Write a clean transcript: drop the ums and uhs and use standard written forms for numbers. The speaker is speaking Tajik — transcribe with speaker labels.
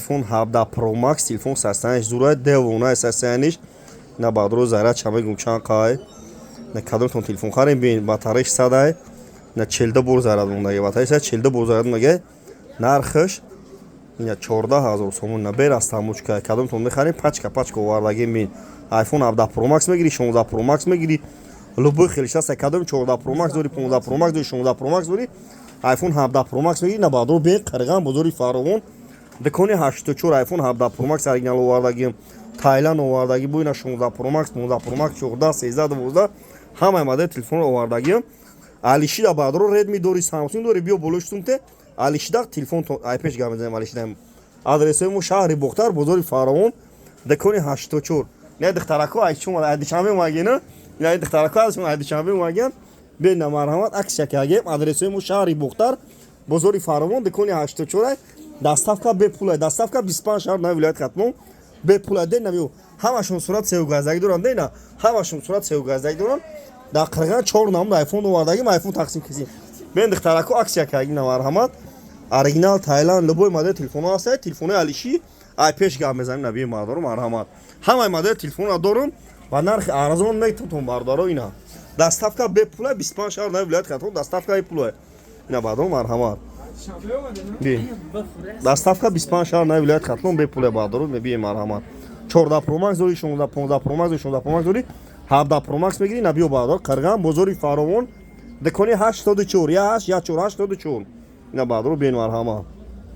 Speaker 1: iPhone 17 Pro Max telefon sastanış zura devona sastanış na badro zara çame gumçan qay na kadın ton telefon xarin bin batarya saday na 40 bor zarad mundagi batarya 40 bor zarad mundagi narxış ина 14000 сомон на бер аст тамочка кадом тон мехарем пачка овардаги мин iPhone 17 Pro Max мегири 16 Pro Max мегири любой хелишаста кадом 14 Pro Max дори 15 Pro Max дори 16 Pro Max дори iPhone 17 Pro Max мегири на бадро бе қарган бузури фаровон декони 84 iPhone 17 Pro Max оригинал овардаги Tayland овардаги буйна 16 Pro Max 15 Pro Max 14 13 12 ҳамаи модель телефон овардаги алишида бадро Redmi дори Samsung дори биё болуштунте алишидақ телефон айпеш гамзем алишидам адресои шаҳри бухтар бозори фаровон декони 84 не духтарако айчум айдишаме магина не духтарако айчум айдишаме маген бе на марҳамат акс якаге адресои шаҳри бухтар бозори фаровон декони 84 доставка бепула доставка 25 шаҳр на вилоят хатмон бепула де навио ҳамашон сурат сеугаздаги доранд дена ҳамашон сурат сеугаздаги доранд дар қирған 4 нам айфон овардагим айфон тақсим киси бен духтарако акс якаги на марҳамат оригинал Tayland любой модель телефон аст телефони алиши айпеш гам мезаним наби мардору марҳамат ҳамаи модель телефон дорум ба нархи арзон метутун бардоро ина доставка бепула 25 шаҳр на вилоят хатмон доставка бепула ина бардоро марҳамат доставка 25 шаҳр на вилоят хатмон бепула бардоро наби марҳамат 14 Pro Max дори 16 15 Pro Max дори 16 Pro Max дори 17 Pro Max мегири наби бардоро қарган бозори фаровон декони 84 я 4 84 ина бадро бен марҳама